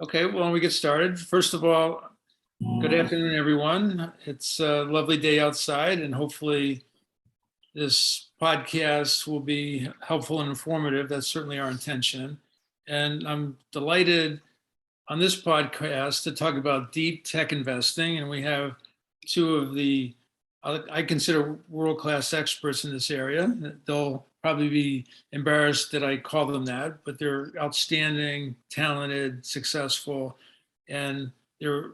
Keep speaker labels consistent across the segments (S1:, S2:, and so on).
S1: Okay, well, we get started. First of all, good afternoon, everyone. It's a lovely day outside, and hopefully this podcast will be helpful and informative. That's certainly our intention. And I'm delighted on this podcast to talk about deep tech investing. And we have two of the, I consider world-class experts in this area. They'll probably be embarrassed that I call them that, but they're outstanding, talented, successful, and they're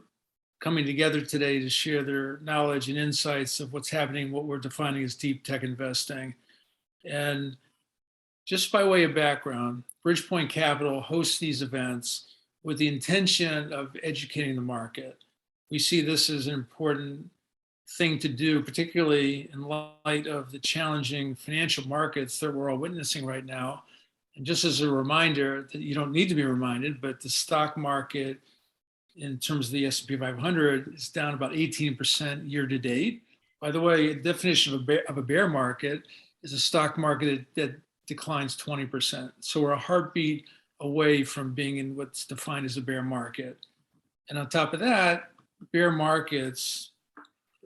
S1: coming together today to share their knowledge and insights of what's happening, what we're defining as deep tech investing. And just by way of background, Bridgepoint Capital hosts these events with the intention of educating the market. We see this as an important thing to do, particularly in light of the challenging financial markets that we're all witnessing right now. And just as a reminder that you don't need to be reminded, but the stock market in terms of the S&P 500 is down about 18% year to date. By the way, the definition of a bear market is a stock market that declines 20%. So we're a heartbeat away from being in what's defined as a bear market. And on top of that, bear markets,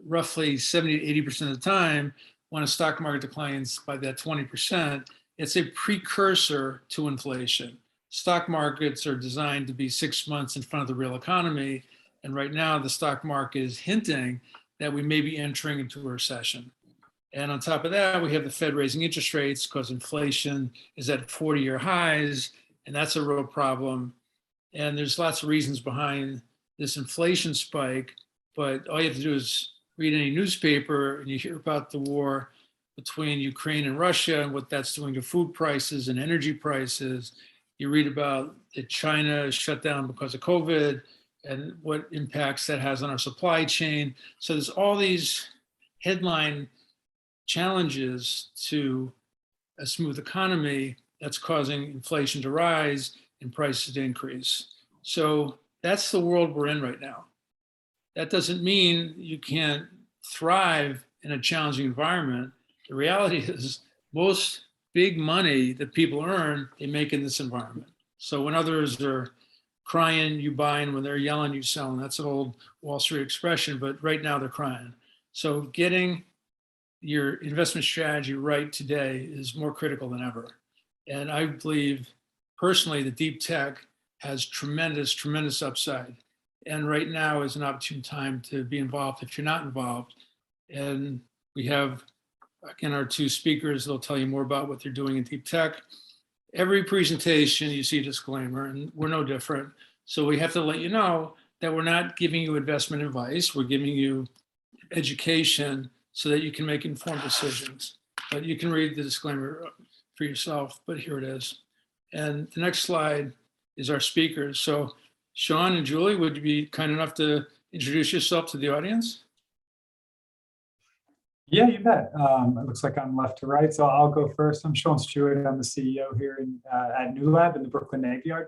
S1: roughly 70 to 80% of the time, when a stock market declines by that 20%, it's a precursor to inflation. Stock markets are designed to be 6 months in front of the real economy. And right now, the stock market is hinting that we may be entering into a recession. And on top of that, we have the Fed raising interest rates because inflation is at 40-year highs, and that's a real problem. And there's lots of reasons behind this inflation spike, but all you have to do is read any newspaper and you hear about the war between Ukraine and Russia and what that's doing to food prices and energy prices. You read about that China is shut down because of COVID and what impacts that has on our supply chain. So there's all these headline challenges to a smooth economy that's causing inflation to rise and prices to increase. So that's the world we're in right now. That doesn't mean you can't thrive in a challenging environment. The reality is most big money that people earn, they make in this environment. So when others are crying, you buy, and when they're yelling, you sell. And that's an old Wall Street expression, but right now they're crying. So getting your investment strategy right today is more critical than ever. And I believe personally that deep tech has tremendous, tremendous upside. And right now is an opportune time to be involved if you're not involved. And we have, again, our two speakers. They'll tell you more about what they're doing in deep tech. Every presentation, you see a disclaimer, and we're no different. So we have to let you know that we're not giving you investment advice. We're giving you education so that you can make informed decisions. But you can read the disclaimer for yourself, but here it is. And the next slide is our speakers. So Sean and Julie, would you be kind enough to introduce yourself to the audience?
S2: Yeah, you bet. It looks like I'm left to right, so I'll go first. I'm Sean Stewart. I'm the CEO here at New Lab in the Brooklyn Navy Yard.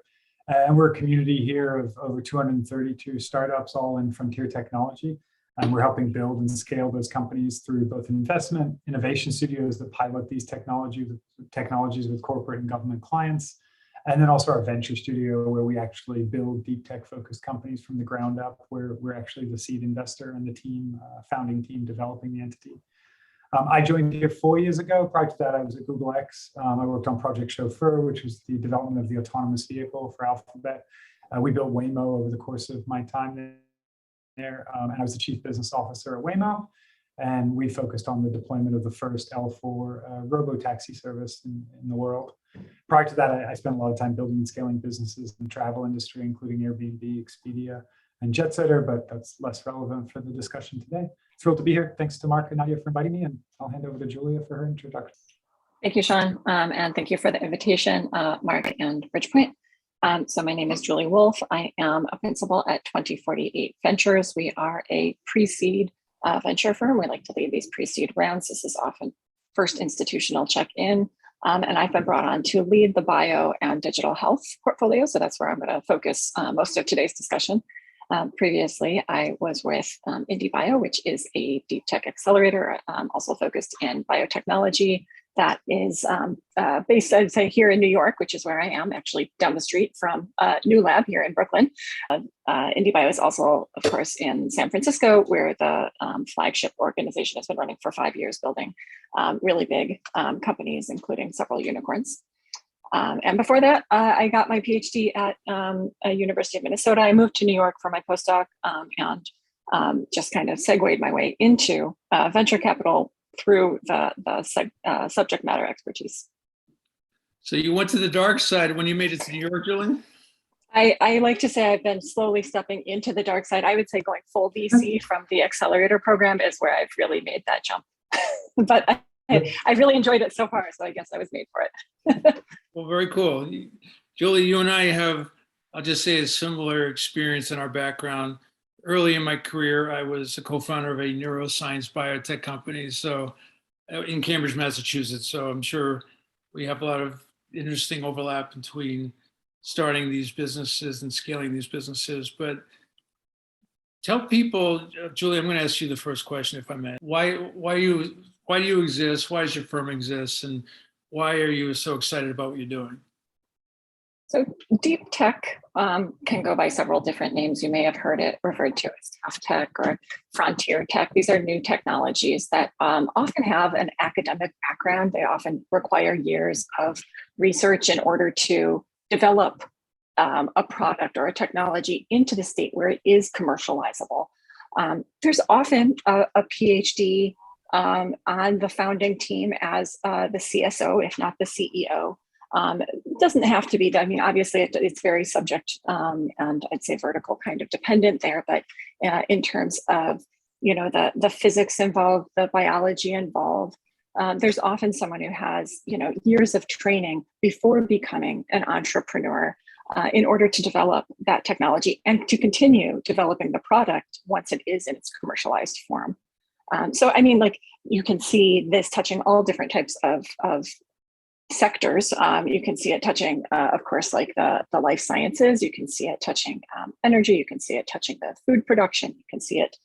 S2: And we're a community here of over 232 startups, all in frontier technology. And we're helping build and scale those companies through both investment, innovation studios that pilot these technologies with corporate and government clients, and then also our venture studio where we actually build deep tech focused companies from the ground up, where we're actually the seed investor and the team, founding team developing the entity. I joined here 4 years ago. Prior to that, I was at Google X. I worked on Project Chauffeur, which was the development of the autonomous vehicle for Alphabet. We built Waymo over the course of my time there. And I was the chief business officer at Waymo. And we focused on the deployment of the first L4 robo-taxi service in the world. Prior to that, I spent a lot of time building and scaling businesses in the travel industry, including Airbnb, Expedia, and JetSetter, but that's less relevant for the discussion today. Thrilled to be here. Thanks to Mark and Nadia for inviting me, and I'll hand over to Julia for her introduction.
S3: Thank you, Sean, and thank you for the invitation, Mark and Bridgepoint. So my name is Julie Wolf. I am a principal at 2048 Ventures. We are a pre-seed venture firm. We like to lead these pre-seed rounds. This is often first institutional check-in. And I've been brought on to lead the bio and digital health portfolio. So that's where I'm going to focus most of today's discussion. Previously, I was with IndieBio, which is a deep tech accelerator, also focused in biotechnology, that is based, I'd say, here in New York, which is where I am, actually down the street from New Lab here in Brooklyn. IndieBio is also, of course, in San Francisco, where the flagship organization has been running for 5 years, building really big companies, including several unicorns. And before that, I got my PhD at University of Minnesota. I moved to New York for my postdoc and just kind of segued my way into venture capital through the subject matter expertise.
S1: So you went to the dark side when you made it to New York, Julie?
S3: I like to say I've been slowly stepping into the dark side. I would say going full VC from the accelerator program is where I've really made that jump. But I've really enjoyed it so far, so I guess I was made for it.
S1: Well, very cool. Julie, you and I have, I'll just say, a similar experience in our background. Early in my career, I was a co-founder of a neuroscience biotech company, so in Cambridge, Massachusetts. So I'm sure we have a lot of interesting overlap between starting these businesses and scaling these businesses. But tell people, Julie, I'm going to ask you the first question, if I may. Why do you exist? Why does your firm exist? And why are you so excited about what you're doing?
S3: So deep tech can go by several different names. You may have heard it referred to as tough tech or frontier tech. These are new technologies that often have an academic background. They often require years of research in order to develop a product or a technology into the state where it is commercializable. There's often a PhD on the founding team as the CSO, if not the CEO. It doesn't have to be that. I mean, obviously, it's very subject and I'd say vertical kind of dependent there. But in terms of the physics involved, the biology involved, there's often someone who has years of training before becoming an entrepreneur in order to develop that technology and to continue developing the product once it is in its commercialized form. So I mean, like, you can see this touching all different types of sectors. You can see it touching, of course, like the life sciences. You can see it touching energy. You can see it touching the food production. You can see it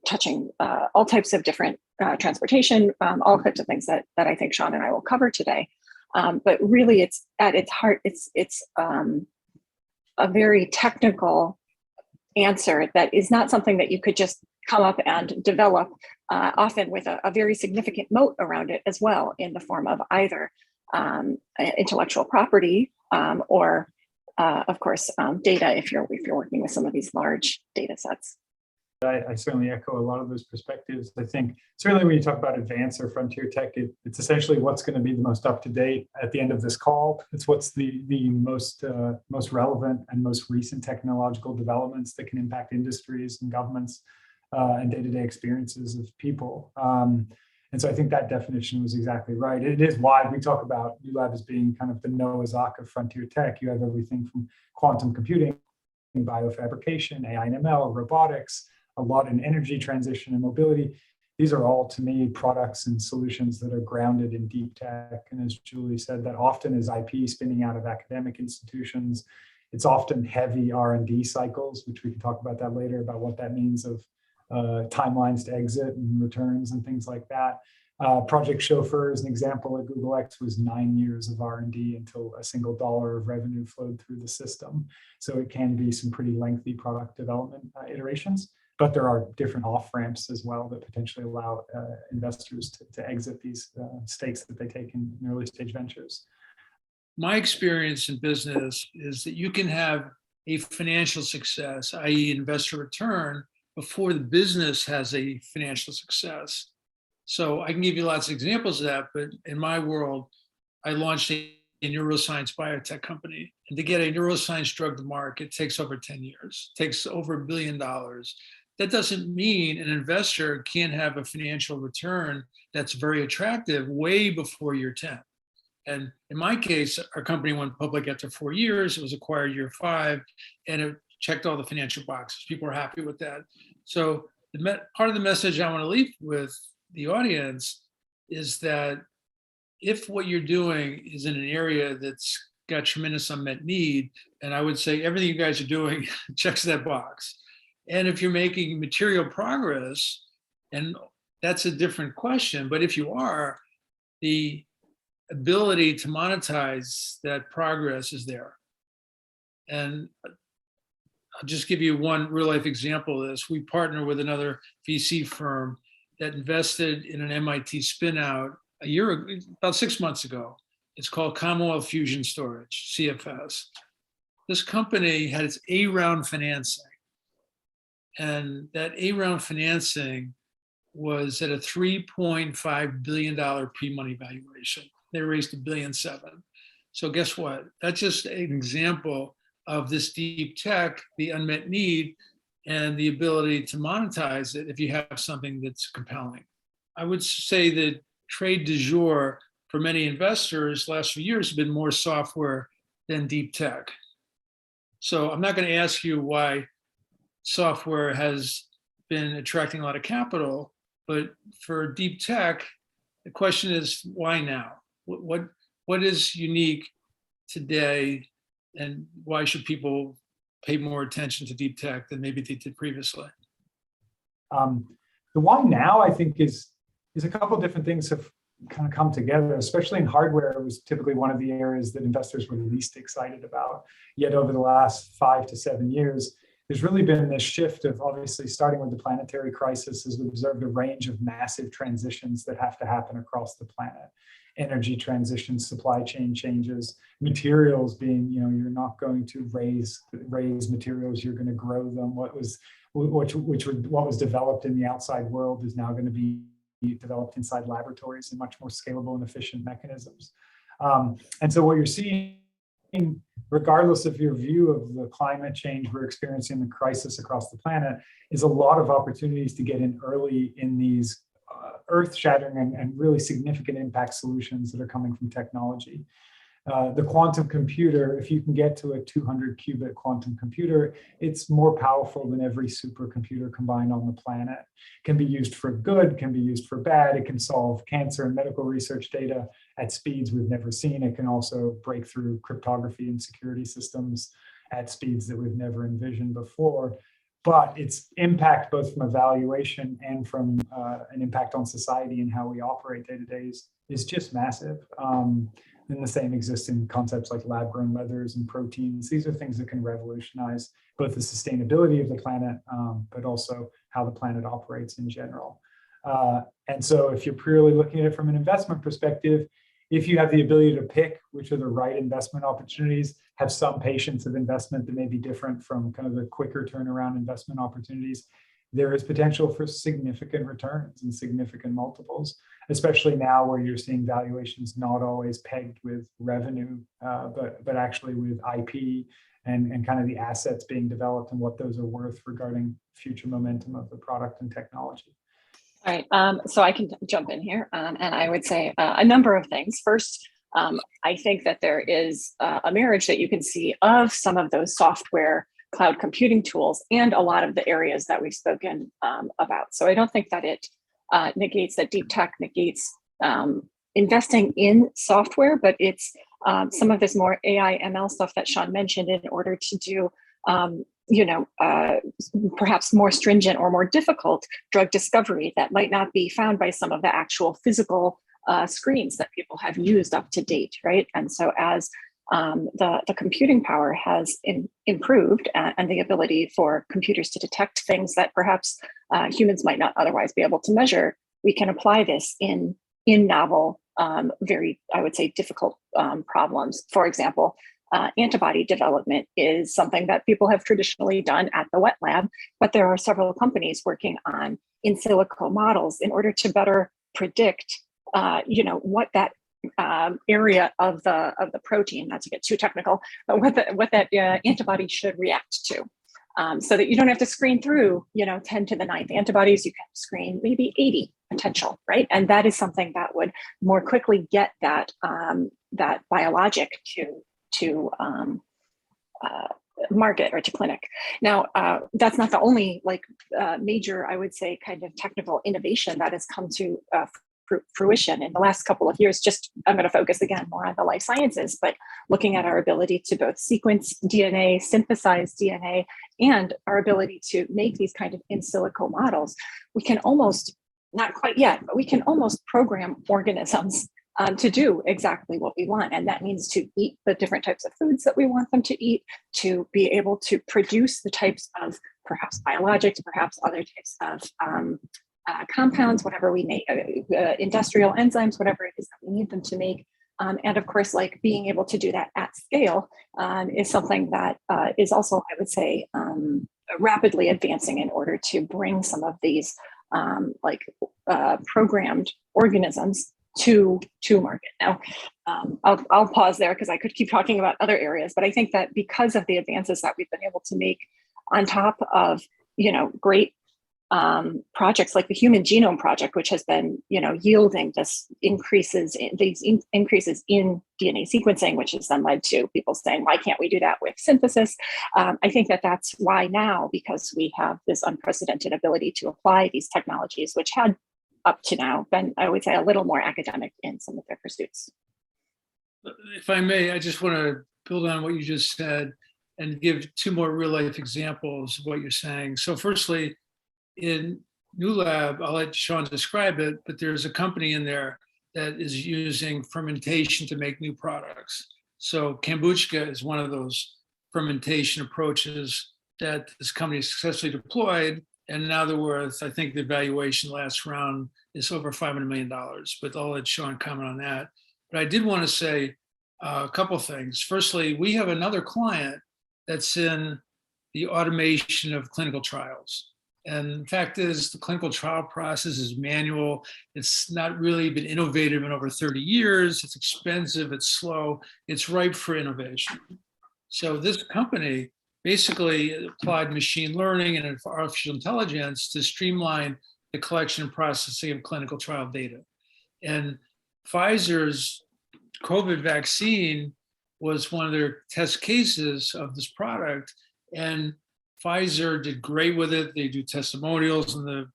S3: touching all types of different transportation, all types of things that I think Sean and I will cover today. But really, it's at its heart, it's a very technical answer that is not something that you could just come up and develop, often with a very significant moat around it as well, in the form of either intellectual property or, of course, data if you're working with some of these large data sets.
S2: I certainly echo a lot of those perspectives. I think certainly when you talk about advanced or frontier tech, it's essentially what's going to be the most up to date at the end of this call. It's what's the most relevant and most recent technological developments that can impact industries and governments and day-to-day experiences of people. And so I think that definition was exactly right. It is why we talk about ULab as being kind of the Noah's Ark of frontier tech. You have everything from quantum computing, biofabrication, AI and ML, robotics, a lot in energy transition and mobility. These are all, to me, products and solutions that are grounded in deep tech. And as Julie said, that often is IP spinning out of academic institutions. It's often heavy R&D cycles, which we can talk about that later, about what that means of timelines to exit and returns and things like that. Project Chauffeur, as an example, at Google X was 9 years of R&D until a single dollar of revenue flowed through the system. So it can be some pretty lengthy product development iterations. But there are different off-ramps as well that potentially allow investors to exit these stakes that they take in early stage ventures.
S1: My experience in business is that you can have a financial success, i.e. investor return, before the business has a financial success. So I can give you lots of examples of that, but in my world, I launched a neuroscience biotech company. And to get a neuroscience drug to market takes over 10 years, takes over $1 billion. That doesn't mean an investor can't have a financial return that's very attractive way before year 10. And in my case, our company went public after 4 years. It was acquired year 5, and it checked all the financial boxes. People are happy with that. So part of the message I want to leave with the audience is that if what you're doing is in an area that's got tremendous unmet need, and I would say everything you guys are doing checks that box. And if you're making material progress, and that's a different question, but if you are, the ability to monetize that progress is there. And I'll just give you one real life example of this. We partner with another VC firm that invested in an MIT spin out about 6 months ago. It's called Commonwealth Fusion Storage, CFS. This company had its A round financing, and that A round financing was at a $3.5 billion pre-money valuation. They raised $1.7 billion. So guess what? That's just an example of this deep tech, the unmet need, and the ability to monetize it if you have something that's compelling. I would say that trade du jour for many investors last few years have been more software than deep tech. So I'm not going to ask you why software has been attracting a lot of capital, but for deep tech, the question is why now? What is unique today, and why should people pay more attention to deep tech than maybe they did previously?
S2: The why now, I think, is a couple of different things have kind of come together, especially in hardware. It was typically one of the areas that investors were least excited about. Yet over the last 5 to 7 years, there's really been this shift of, obviously starting with the planetary crisis, as we observed a range of massive transitions that have to happen across the planet. Energy transitions, supply chain changes, materials being, you're not going to raise materials, you're going to grow them. What was developed in the outside world is now going to be developed inside laboratories in much more scalable and efficient mechanisms. And so what you're seeing, regardless of your view of the climate change we're experiencing, the crisis across the planet, is a lot of opportunities to get in early in these earth-shattering and really significant impact solutions that are coming from technology. The quantum computer, if you can get to a 200-qubit quantum computer, it's more powerful than every supercomputer combined on the planet. Can be used for good, can be used for bad. It can solve cancer and medical research data at speeds we've never seen. It can also break through cryptography and security systems at speeds that we've never envisioned before. But its impact, both from a valuation and from an impact on society and how we operate day to day, is just massive. And the same exists in concepts like lab-grown leathers and proteins. These are things that can revolutionize both the sustainability of the planet, but also how the planet operates in general. And so if you're purely looking at it from an investment perspective, if you have the ability to pick which are the right investment opportunities, have some patience of investment that may be different from kind of the quicker turnaround investment opportunities, there is potential for significant returns and significant multiples, especially now where you're seeing valuations not always pegged with revenue, but actually with IP and kind of the assets being developed and what those are worth regarding future momentum of the product and technology.
S3: All right, so I can jump in here, and I would say a number of things. First, I think that there is a marriage that you can see of some of those software cloud computing tools and a lot of the areas that we've spoken about. So I don't think that it negates, that deep tech negates investing in software, but it's some of this more AI ML stuff that Sean mentioned in order to do perhaps more stringent or more difficult drug discovery that might not be found by some of the actual physical screens that people have used up to date, right? And so as the computing power has improved and the ability for computers to detect things that perhaps humans might not otherwise be able to measure, we can apply this in novel, very, I would say, difficult problems. For example, antibody development is something that people have traditionally done at the wet lab, but there are several companies working on in silico models in order to better predict, what that area of the protein, not to get too technical, but what that antibody should react to, so that you don't have to screen through 10 to the 9th antibodies. You can screen maybe 80 potential, right? And that is something that would more quickly get that biologic to market or to clinic. Now, that's not the only major, I would say, kind of technical innovation that has come to fruition in the last couple of years. I'm going to focus again more on the life sciences, but looking at our ability to both sequence DNA, synthesize DNA, and our ability to make these kind of in silico models, we can almost, not quite yet, but we can almost program organisms to do exactly what we want. And that means to eat the different types of foods that we want them to eat, to be able to produce the types of perhaps biologics, perhaps other types of compounds, whatever we make, industrial enzymes, whatever it is that we need them to make. And of course, like being able to do that at scale is something that is also, I would say, rapidly advancing in order to bring some of these programmed organisms to market. Now, I'll pause there because I could keep talking about other areas, but I think that because of the advances that we've been able to make on top of, great projects like the Human Genome Project, which has been, yielding these increases in DNA sequencing, which has then led to people saying, why can't we do that with synthesis? I think that that's why now, because we have this unprecedented ability to apply these technologies, which had up to now been, I would say, a little more academic in some of their pursuits.
S1: If I may, I just want to build on what you just said and give two more real life examples of what you're saying. So firstly, in New Lab, I'll let Sean describe it, but there's a company in there that is using fermentation to make new products. So kombucha is one of those fermentation approaches that this company successfully deployed. And now they're worth, I think the valuation last round is over $500 million, but I'll let Sean comment on that. But I did want to say a couple of things. Firstly, we have another client that's in the automation of clinical trials. And the fact is, the clinical trial process is manual. It's not really been innovative in over 30 years. It's expensive, it's slow, it's ripe for innovation. So this company basically applied machine learning and artificial intelligence to streamline the collection and processing of clinical trial data. And Pfizer's COVID vaccine was one of their test cases of this product. And Pfizer did great with it. They do testimonials in the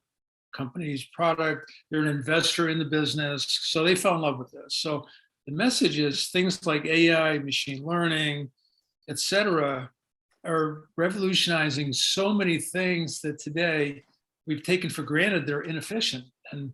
S1: company's product. They're an investor in the business. So they fell in love with this. So the message is things like AI, machine learning, et cetera, are revolutionizing so many things that today we've taken for granted they're inefficient. And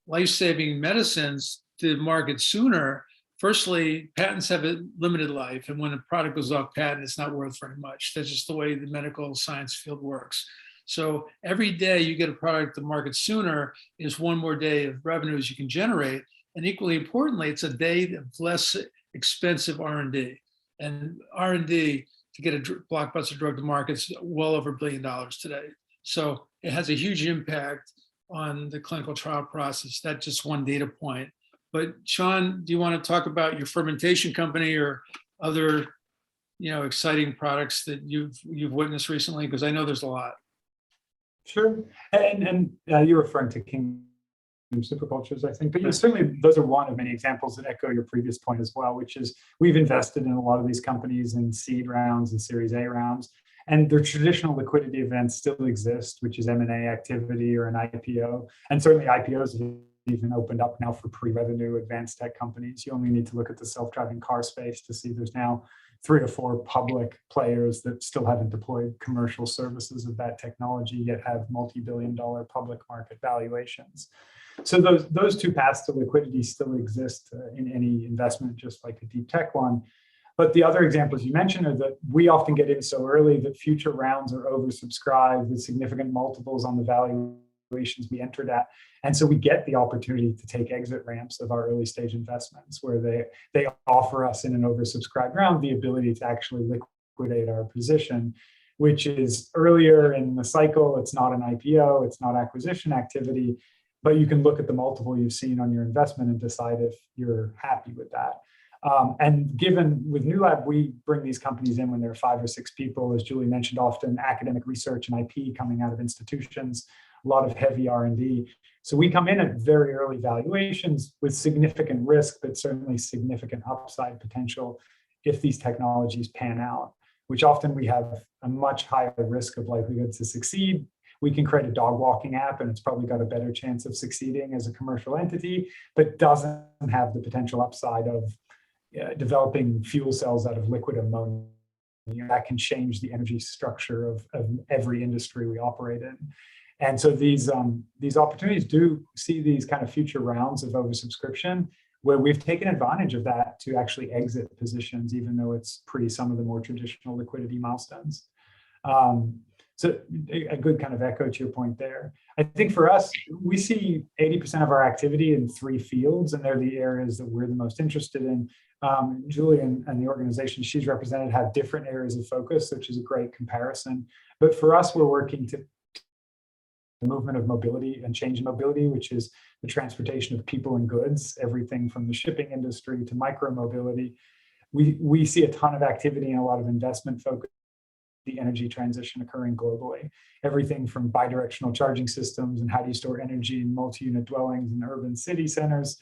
S1: life-saving medicines to market sooner. Firstly, patents have a limited life, and when a product goes off patent, it's not worth very much. That's just the way the medical science field works. So every day you get a product to market sooner is one more day of revenues you can generate. And equally importantly, it's a day of less expensive R&D. And R&D to get a blockbuster drug to market is well over $1 billion today. So it has a huge impact on the clinical trial process. That's just one data point. But Sean, do you want to talk about your fermentation company or other, exciting products that you've witnessed recently? Because I know there's a lot.
S2: Sure, and you're referring to Kingdom Supercultures, I think, but certainly those are one of many examples that echo your previous point as well, which is we've invested in a lot of these companies in seed rounds and Series A rounds, and their traditional liquidity events still exist, which is M&A activity or an IPO, and certainly IPOs have even opened up now for pre-revenue advanced tech companies. You only need to look at the self-driving car space to see there's now 3 or 4 public players that still haven't deployed commercial services of that technology, yet have multi-billion-dollar public market valuations. So those two paths to liquidity still exist in any investment, just like a deep tech one. But the other examples you mentioned are that we often get in so early that future rounds are oversubscribed with significant multiples on the valuations we entered at. And so we get the opportunity to take exit ramps of our early stage investments where they offer us in an oversubscribed round the ability to actually liquidate our position, which is earlier in the cycle. It's not an IPO, it's not acquisition activity, but you can look at the multiple you've seen on your investment and decide if you're happy with that. And given with New Lab, we bring these companies in when there are 5 or 6 people, as Julie mentioned, often academic research and IP coming out of institutions, a lot of heavy R&D. So we come in at very early valuations with significant risk, but certainly significant upside potential if these technologies pan out, which often we have a much higher risk of likelihood to succeed. We can create a dog walking app and it's probably got a better chance of succeeding as a commercial entity, but doesn't have the potential upside of developing fuel cells out of liquid ammonia. That can change the energy structure of every industry we operate in. And so these opportunities do see these kind of future rounds of oversubscription where we've taken advantage of that to actually exit positions, even though it's pre some of the more traditional liquidity milestones. So a good kind of echo to your point there. I think for us, we see 80% of our activity in 3 fields, and they're the areas that we're the most interested in. Julie and the organization she's represented have different areas of focus, which is a great comparison. But for us, we're working to the movement of mobility and change in mobility, which is the transportation of people and goods, everything from the shipping industry to micro-mobility. We see a ton of activity and a lot of investment focus the energy transition occurring globally. Everything from bidirectional charging systems and how do you store energy in multi-unit dwellings in urban city centers,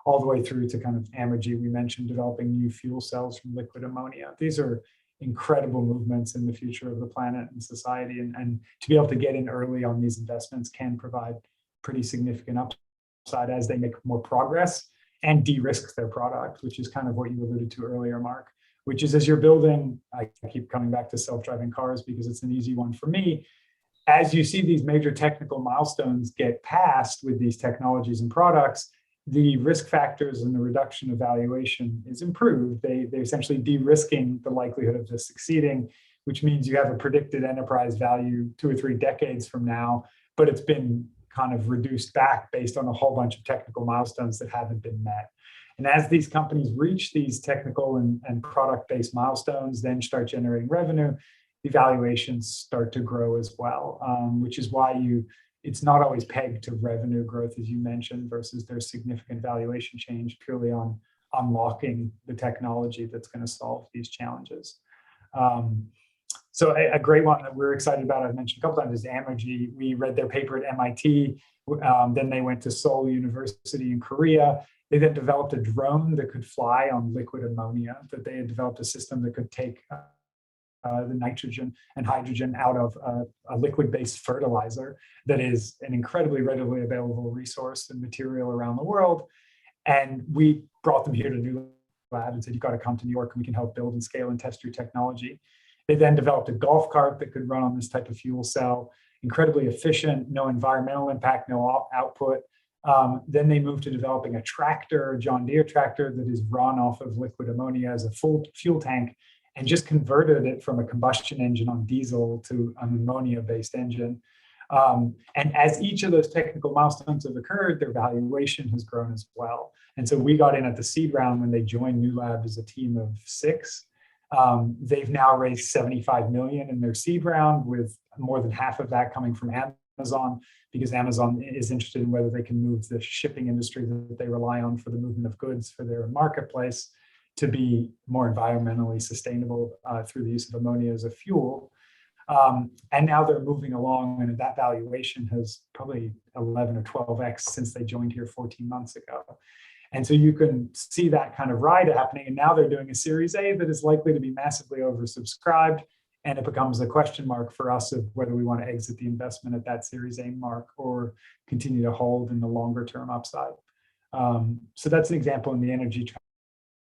S2: all the way through to kind of energy. We mentioned developing new fuel cells from liquid ammonia. These are incredible movements in the future of the planet and society. And to be able to get in early on these investments can provide pretty significant upside as they make more progress and de-risk their product, which is kind of what you alluded to earlier, Mark. Which is as you're building, I keep coming back to self-driving cars because it's an easy one for me. As you see these major technical milestones get passed with these technologies and products, the risk factors and the reduction of valuation is improved. They're essentially de-risking the likelihood of this succeeding, which means you have a predicted enterprise value 2 or 3 decades from now, but it's been kind of reduced back based on a whole bunch of technical milestones that haven't been met. And as these companies reach these technical and product-based milestones, then start generating revenue, the valuations start to grow as well, which is why it's not always pegged to revenue growth, as you mentioned, versus there's significant valuation change purely on unlocking the technology that's going to solve these challenges. So a great one that we're excited about, I've mentioned a couple times, is Amergy. We read their paper at MIT. Then they went to Seoul University in Korea. They then developed a drone that could fly on liquid ammonia, that they had developed a system that could take the nitrogen and hydrogen out of a liquid-based fertilizer that is an incredibly readily available resource and material around the world. And we brought them here to New Lab and said, you've got to come to New York and we can help build and scale and test your technology. They then developed a golf cart that could run on this type of fuel cell, incredibly efficient, no environmental impact, no output. Then they moved to developing a tractor, a John Deere tractor that is run off of liquid ammonia as a full fuel tank, and just converted it from a combustion engine on diesel to an ammonia-based engine. And as each of those technical milestones have occurred, their valuation has grown as well. And so we got in at the seed round when they joined New Lab as a team of 6. They've now raised 75 million in their seed round, with more than half of that coming from Amazon, because Amazon is interested in whether they can move the shipping industry that they rely on for the movement of goods for their marketplace to be more environmentally sustainable through the use of ammonia as a fuel. And now they're moving along, and that valuation has probably 11 or 12x since they joined here 14 months ago. And so you can see that kind of ride happening. And now they're doing a Series A that is likely to be massively oversubscribed. And it becomes a question mark for us of whether we want to exit the investment at that Series A mark or continue to hold in the longer term upside. So that's an example in the energy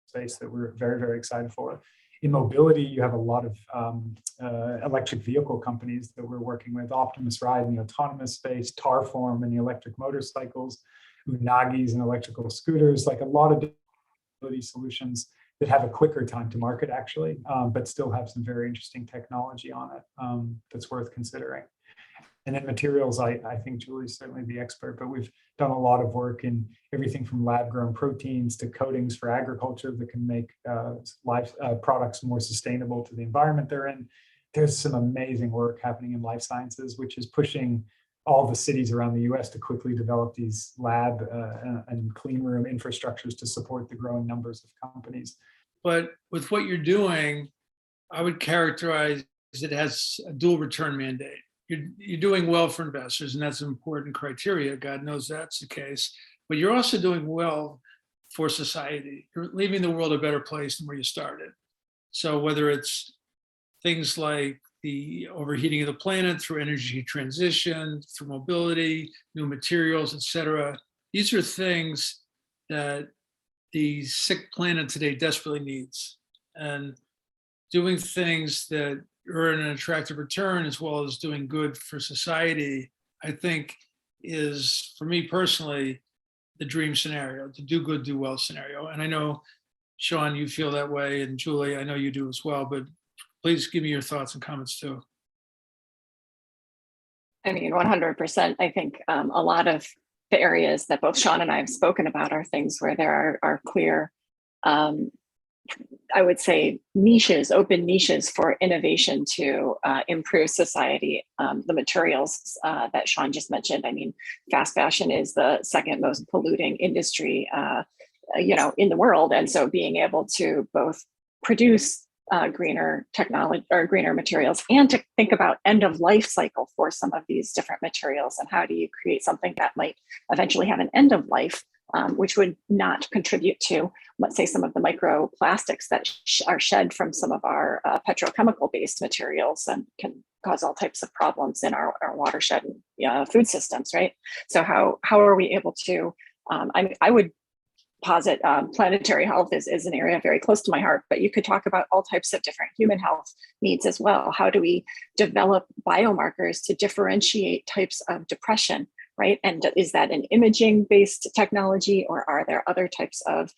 S2: space that we're very, very excited for. In mobility, you have a lot of electric vehicle companies that we're working with: Optimus Ride in the autonomous space, Tarform in the electric motorcycles, Unagi's in electrical scooters, like a lot of mobility solutions that have a quicker time to market, actually, but still have some very interesting technology on it that's worth considering. And then materials, I think Julie's certainly the expert, but we've done a lot of work in everything from lab-grown proteins to coatings for agriculture that can make products more sustainable to the environment they're in. There's some amazing work happening in life sciences, which is pushing all the cities around the US to quickly develop these lab and clean room infrastructures to support the growing numbers of companies.
S1: But with what you're doing, I would characterize it as a dual return mandate. You're doing well for investors, and that's an important criteria. God knows that's the case. But you're also doing well for society. You're leaving the world a better place than where you started. So whether it's things like the overheating of the planet through energy transition, through mobility, new materials, et cetera, these are things that the sick planet today desperately needs. And doing things that earn an attractive return as well as doing good for society, I think is, for me personally, the dream scenario, the do good, do well scenario. And I know, Sean, you feel that way, and Julie, I know you do as well, but please give me your thoughts and comments too.
S3: I mean, 100%. I think a lot of the areas that both Sean and I have spoken about are things where there are clear, I would say, niches, open niches for innovation to improve society. The materials that Sean just mentioned, I mean, fast fashion is the second most polluting industry, in the world. And so being able to both produce greener technology or greener materials, and to think about end of life cycle for some of these different materials, and how do you create something that might eventually have an end of life, which would not contribute to, let's say, some of the microplastics that are shed from some of our petrochemical based materials and can cause all types of problems in our watershed and food systems, right? So how are we able to, I would posit planetary health is an area very close to my heart, but you could talk about all types of different human health needs as well. How do we develop biomarkers to differentiate types of depression, right? And is that an imaging based technology, or are there other types of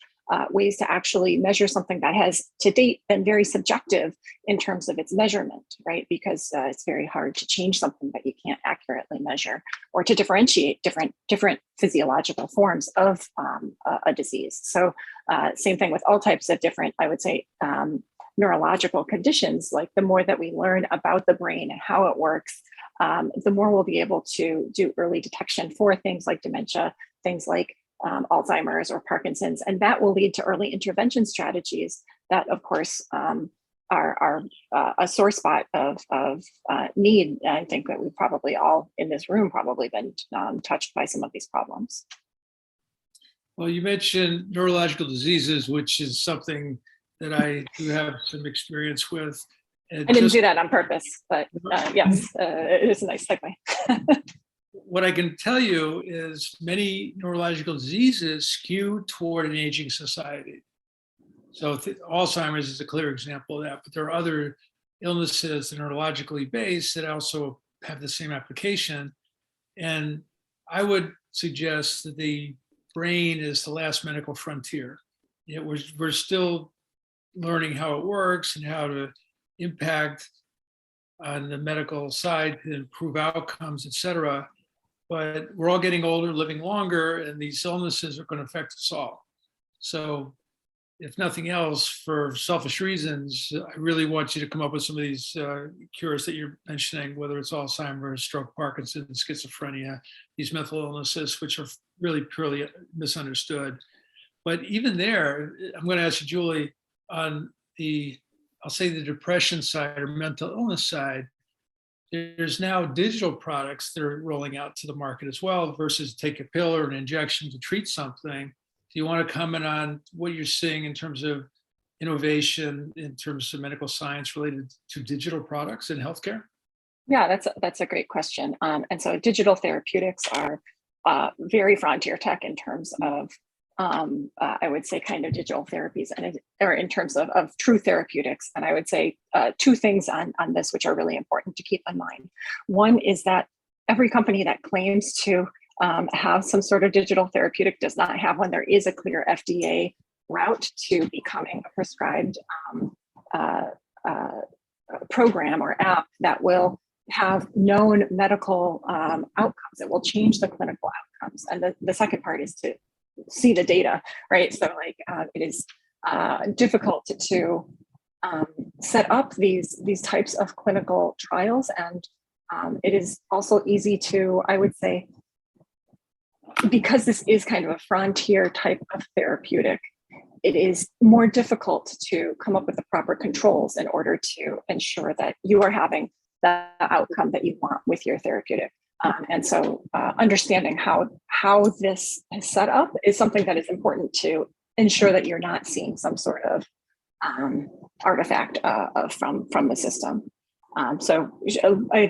S3: ways to actually measure something that has to date been very subjective in terms of its measurement, right? Because it's very hard to change something that you can't accurately measure, or to differentiate different physiological forms of a disease. So same thing with all types of different, I would say, neurological conditions. Like the more that we learn about the brain and how it works, the more we'll be able to do early detection for things like dementia, things like Alzheimer's or Parkinson's, and that will lead to early intervention strategies that, of course, are a sore spot of need. I think that we've probably all in this room probably been touched by some of these problems.
S1: Well, you mentioned neurological diseases, which is something that I do have some experience with.
S3: I didn't do that on purpose, but yes, it is a nice segue.
S1: What I can tell you is many neurological diseases skew toward an aging society. So Alzheimer's is a clear example of that, but there are other illnesses that are neurologically based that also have the same application. And I would suggest that the brain is the last medical frontier. We're still learning how it works and how to impact on the medical side to improve outcomes, et cetera. But we're all getting older, living longer, and these illnesses are going to affect us all. So if nothing else, for selfish reasons, I really want you to come up with some of these cures that you're mentioning, whether it's Alzheimer's, stroke, Parkinson's, schizophrenia, these mental illnesses, which are really purely misunderstood. But even there, I'm going to ask you, Julie, on I'll say the depression side or mental illness side, there's now digital products that are rolling out to the market as well, versus take a pill or an injection to treat something. Do you want to comment on what you're seeing in terms of innovation, in terms of medical science related to digital products in healthcare?
S3: Yeah, that's a great question. And so digital therapeutics are very frontier tech in terms of I would say kind of digital therapies, or in terms of true therapeutics. And I would say two things on this, which are really important to keep in mind. One is that every company that claims to have some sort of digital therapeutic does not have one. There is a clear FDA route to becoming a prescribed program or app that will have known medical outcomes. It will change the clinical outcomes. And the second part is to see the data, right? So like it is difficult to set up these types of clinical trials. And it is also easy to, I would say, because this is kind of a frontier type of therapeutic, it is more difficult to come up with the proper controls in order to ensure that you are having the outcome that you want with your therapeutic. And so understanding how this is set up is something that is important to ensure that you're not seeing some sort of artifact from the system. So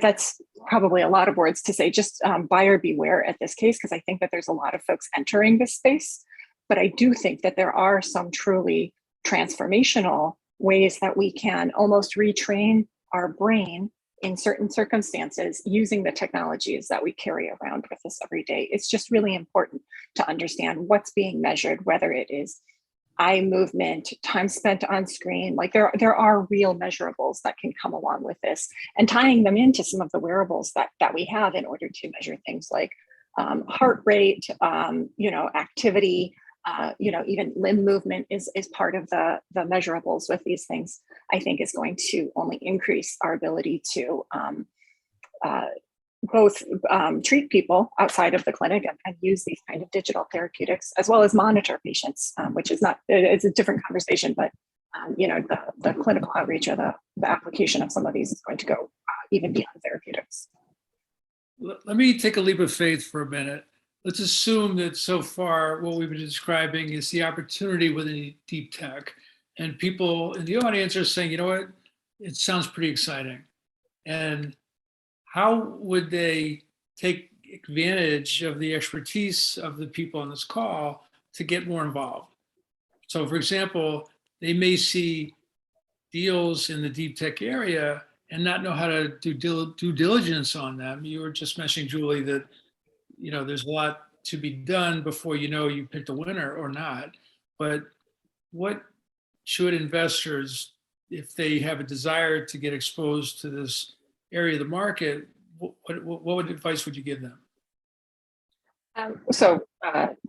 S3: that's probably a lot of words to say, just buyer beware at this case, because I think that there's a lot of folks entering this space. But I do think that there are some truly transformational ways that we can almost retrain our brain in certain circumstances, using the technologies that we carry around with us every day, it's just really important to understand what's being measured, whether it is eye movement, time spent on screen. Like there are real measurables that can come along with this, and tying them into some of the wearables that we have in order to measure things like heart rate, activity, even limb movement is part of the measurables with these things, I think is going to only increase our ability to both treat people outside of the clinic and use these kind of digital therapeutics, as well as monitor patients, which is it's a different conversation, but the clinical outreach or the application of some of these is going to go even beyond therapeutics.
S1: Let me take a leap of faith for a minute. Let's assume that so far what we've been describing is the opportunity within deep tech, and people in the audience are saying, you know what, it sounds pretty exciting. And how would they take advantage of the expertise of the people on this call to get more involved? So for example, they may see deals in the deep tech area and not know how to do due diligence on them. You were just mentioning, Julie, that there's a lot to be done before you picked a winner or not. But what should investors, if they have a desire to get exposed to this area of the market, what advice would you give them?
S3: So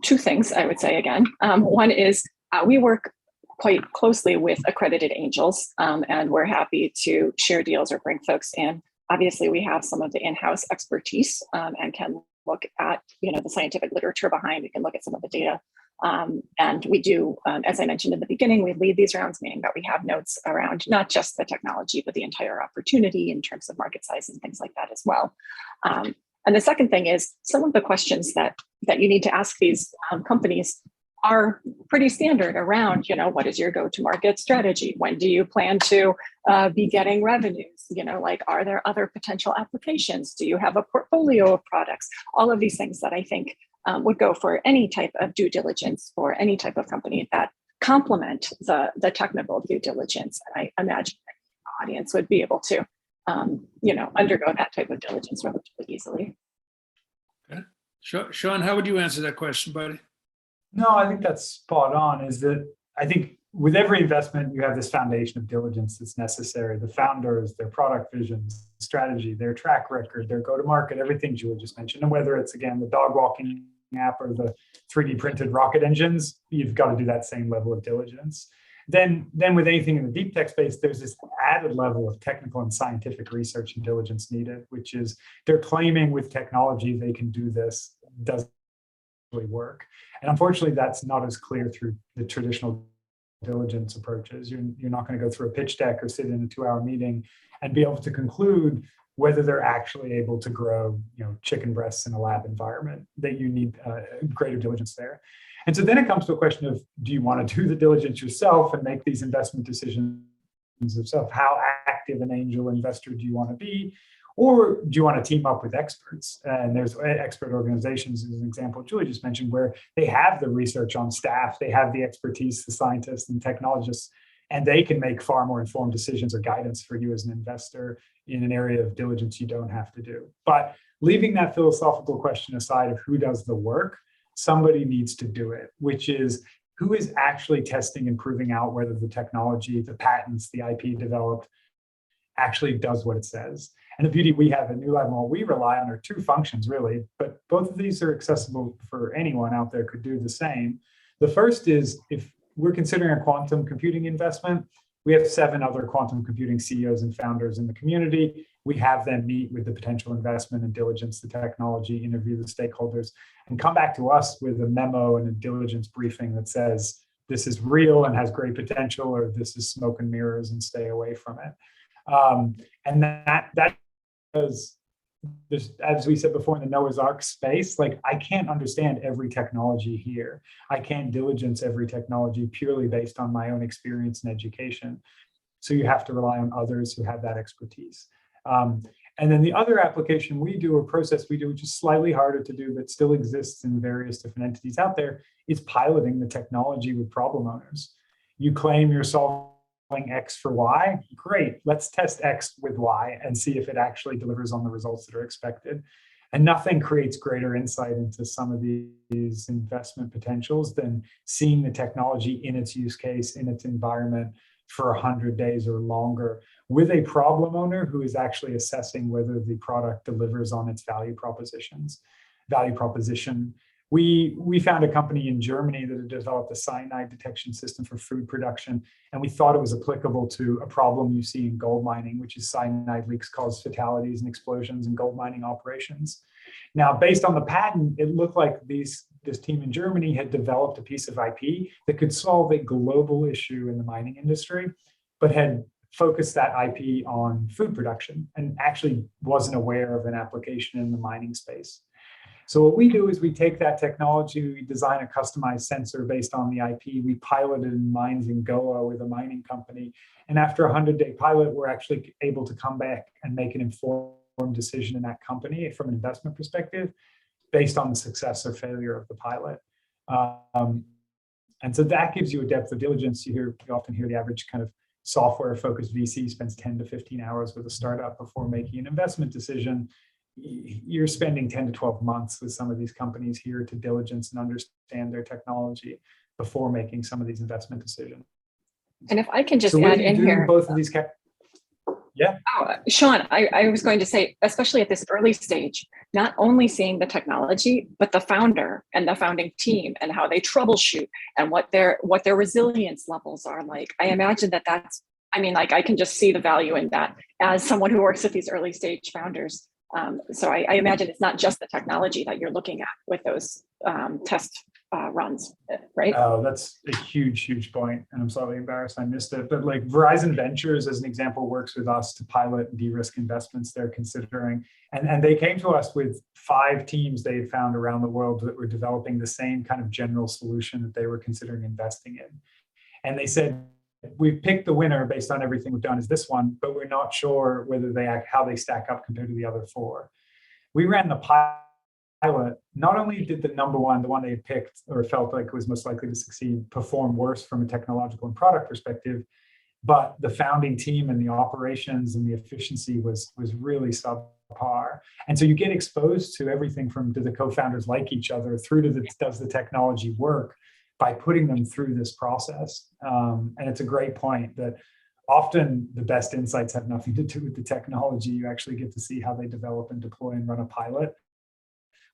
S3: two things I would say again. One is we work quite closely with accredited angels, and we're happy to share deals or bring folks in. Obviously, we have some of the in-house expertise and can look at the scientific literature behind. We can look at some of the data, and we do, as I mentioned in the beginning, we lead these rounds, meaning that we have notes around not just the technology, but the entire opportunity in terms of market size and things like that as well. And the second thing is some of the questions that you need to ask these companies are pretty standard around, what is your go-to-market strategy? When do you plan to be getting revenues? Are there other potential applications? Do you have a portfolio of products? All of these things that I think would go for any type of due diligence for any type of company that complement the technical due diligence. And I imagine the audience would be able to, undergo that type of diligence relatively easily.
S1: Okay. Sean, how would you answer that question, buddy?
S2: No, I think that's spot on. Is that I think with every investment, you have this foundation of diligence that's necessary. The founders, their product visions, strategy, their track record, their go-to-market, everything Julie just mentioned. And whether it's, again, the dog walking app or the 3D printed rocket engines, you've got to do that same level of diligence. Then with anything in the deep tech space, there's this added level of technical and scientific research and diligence needed, which is they're claiming with technology they can do this, doesn't really work. And unfortunately, that's not as clear through the traditional diligence approaches. You're not going to go through a pitch deck or sit in a 2-hour meeting and be able to conclude whether they're actually able to grow, chicken breasts in a lab environment. That you need greater diligence there. And so then it comes to a question of, do you want to do the diligence yourself and make these investment decisions yourself? How active an angel investor do you want to be? Or do you want to team up with experts? And there's expert organizations, as an example Julie just mentioned, where they have the research on staff, they have the expertise, the scientists and technologists, and they can make far more informed decisions or guidance for you as an investor in an area of diligence you don't have to do. But leaving that philosophical question aside of who does the work, somebody needs to do it, which is who is actually testing and proving out whether the technology, the patents, the IP developed actually does what it says. And the beauty we have at New Lab and what we rely on are two functions, really, but both of these are accessible for anyone out there could do the same. The first is if we're considering a quantum computing investment, we have 7 other quantum computing CEOs and founders in the community. We have them meet with the potential investment and diligence the technology, interview the stakeholders, and come back to us with a memo and a diligence briefing that says, this is real and has great potential, or this is smoke and mirrors and stay away from it. And that is, as we said before, in the Noah's Ark space, like I can't understand every technology here. I can't diligence every technology purely based on my own experience and education. So you have to rely on others who have that expertise. And then the other application we do, or process we do, which is slightly harder to do, but still exists in various different entities out there, is piloting the technology with problem owners. You claim you're solving X for Y. Great, let's test X with Y and see if it actually delivers on the results that are expected. And nothing creates greater insight into some of these investment potentials than seeing the technology in its use case, in its environment for 100 days or longer with a problem owner who is actually assessing whether the product delivers on its value proposition. We found a company in Germany that had developed a cyanide detection system for food production, and we thought it was applicable to a problem you see in gold mining, which is cyanide leaks cause fatalities and explosions in gold mining operations. Now, based on the patent, it looked like this team in Germany had developed a piece of IP that could solve a global issue in the mining industry, but had focused that IP on food production and actually wasn't aware of an application in the mining space. So what we do is we take that technology, we design a customized sensor based on the IP, we pilot it in mines in Goa with a mining company. And after a 100-day pilot, we're actually able to come back and make an informed decision in that company from an investment perspective based on the success or failure of the pilot. And so that gives you a depth of diligence. You often hear the average kind of software-focused VC spends 10 to 15 hours with a startup before making an investment decision. You're spending 10 to 12 months with some of these companies here to diligence and understand their technology before making some of these investment decisions.
S3: And if I can just add in here,
S2: both of these. Yeah.
S3: Oh, Sean, I was going to say, especially at this early stage, not only seeing the technology, but the founder and the founding team and how they troubleshoot and what their resilience levels are like. I imagine that's, I mean, like I can just see the value in that as someone who works with these early stage founders. So I imagine it's not just the technology that you're looking at with those test runs, right?
S2: Oh, that's a huge point. And I'm slightly embarrassed I missed it. But like Verizon Ventures, as an example, works with us to pilot and de-risk investments they're considering. And they came to us with 5 teams they had found around the world that were developing the same kind of general solution that they were considering investing in. And they said, we've picked the winner based on everything we've done is this one, but we're not sure whether how they stack up compared to the other 4. We ran the pilot. Not only did the number one, the one they had picked or felt like was most likely to succeed, perform worse from a technological and product perspective, but the founding team and the operations and the efficiency was really subpar. And so you get exposed to everything from do the co-founders like each other through to does the technology work by putting them through this process. And it's a great point that often the best insights have nothing to do with the technology. You actually get to see how they develop and deploy and run a pilot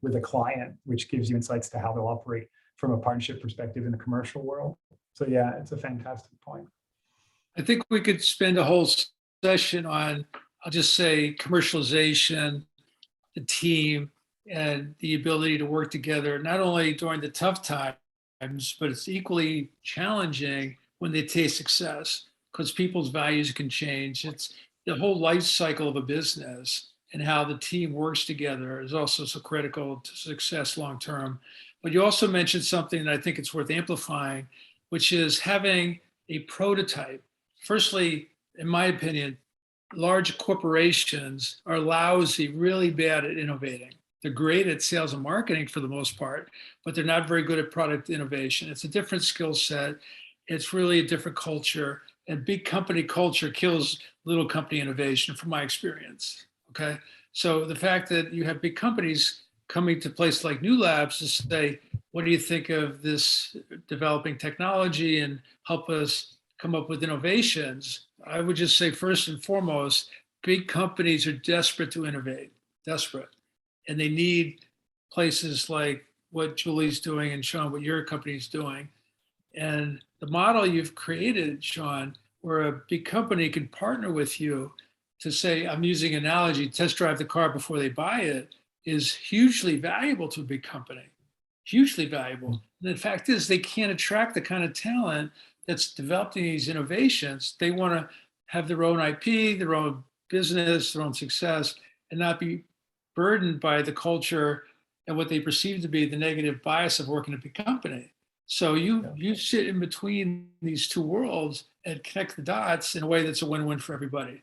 S2: with a client, which gives you insights to how they'll operate from a partnership perspective in the commercial world. So yeah, it's a fantastic point.
S1: I think we could spend a whole session on, I'll just say, commercialization, the team, and the ability to work together, not only during the tough times, but it's equally challenging when they taste success because people's values can change. It's the whole life cycle of a business and how the team works together is also so critical to success long term. But you also mentioned something that I think it's worth amplifying, which is having a prototype. Firstly, in my opinion, large corporations are lousy, really bad at innovating. They're great at sales and marketing for the most part, but they're not very good at product innovation. It's a different skill set. It's really a different culture. And big company culture kills little company innovation from my experience. Okay. So the fact that you have big companies coming to places like New Labs to say, what do you think of this developing technology and help us come up with innovations? I would just say, first and foremost, big companies are desperate to innovate, desperate. And they need places like what Julie's doing and Sean, what your company's doing. And the model you've created, Sean, where a big company can partner with you to say, I'm using an analogy, test drive the car before they buy it, is hugely valuable to a big company, hugely valuable. And the fact is they can't attract the kind of talent that's developing these innovations. They want to have their own IP, their own business, their own success, and not be burdened by the culture and what they perceive to be the negative bias of working at a big company. So you sit in between these two worlds and connect the dots in a way that's a win-win for everybody.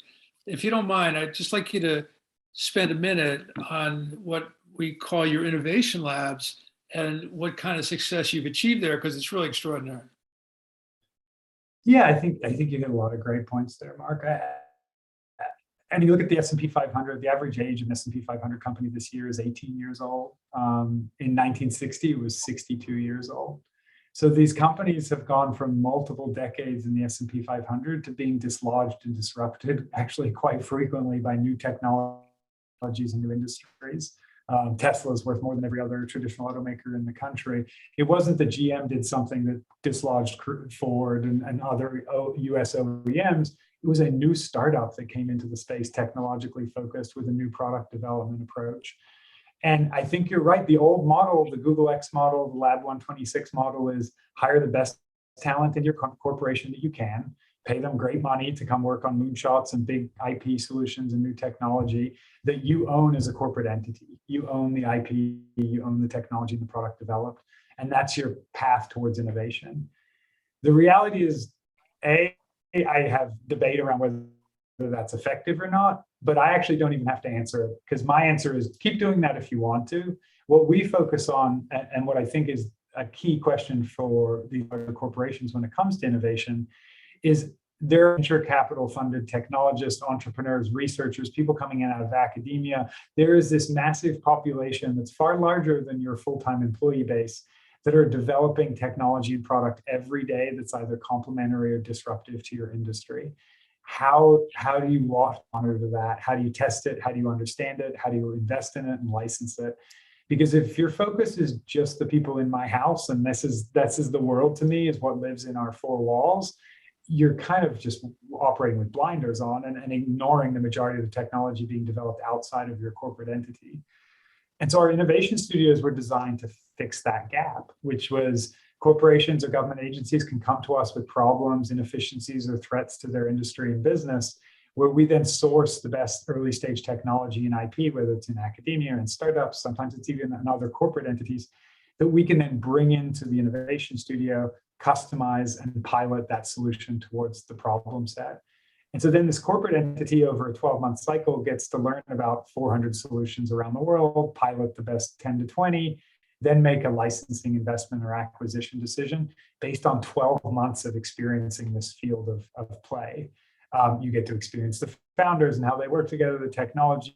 S1: If you don't mind, I'd just like you to spend a minute on what we call your innovation labs and what kind of success you've achieved there, because it's really extraordinary.
S2: Yeah, I think you hit a lot of great points there, Mark. And you look at the S&P 500, the average age of an S&P 500 company this year is 18 years old. In 1960, it was 62 years old. So these companies have gone from multiple decades in the S&P 500 to being dislodged and disrupted actually quite frequently by new technologies and new industries. Tesla is worth more than every other traditional automaker in the country. It wasn't that GM did something that dislodged Ford and other US OEMs. It was a new startup that came into the space, technologically focused with a new product development approach. And I think you're right. The old model, the Google X model, the Lab 126 model is hire the best talent in your corporation that you can, pay them great money to come work on moonshots and big IP solutions and new technology that you own as a corporate entity. You own the IP, you own the technology and the product developed, and that's your path towards innovation. The reality is, I have debate around whether that's effective or not, but I actually don't even have to answer it because my answer is keep doing that if you want to. What we focus on, and what I think is a key question for the corporations when it comes to innovation, is there are venture capital funded technologists, entrepreneurs, researchers, people coming in out of academia. There is this massive population that's far larger than your full-time employee base that are developing technology and product every day that's either complementary or disruptive to your industry. How do you monitor that? How do you test it? How do you understand it? How do you invest in it and license it? Because if your focus is just the people in my house, and this is the world to me, is what lives in our four walls, you're kind of just operating with blinders on and ignoring the majority of the technology being developed outside of your corporate entity. And so our innovation studios were designed to fix that gap, which was corporations or government agencies can come to us with problems, inefficiencies, or threats to their industry and business, where we then source the best early stage technology and IP, whether it's in academia and startups, sometimes it's even in other corporate entities, that we can then bring into the innovation studio, customize and pilot that solution towards the problem set. And so then this corporate entity over a 12-month cycle gets to learn about 400 solutions around the world, pilot the best 10 to 20, then make a licensing investment or acquisition decision based on 12 months of experiencing this field of play. You get to experience the founders and how they work together, the technology,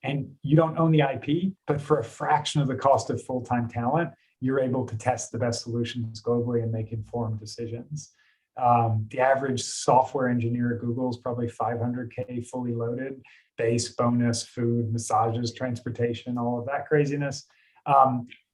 S2: and you don't own the IP, but for a fraction of the cost of full-time talent, you're able to test the best solutions globally and make informed decisions. The average software engineer at Google is probably 500K fully loaded, base, bonus, food, massages, transportation, all of that craziness.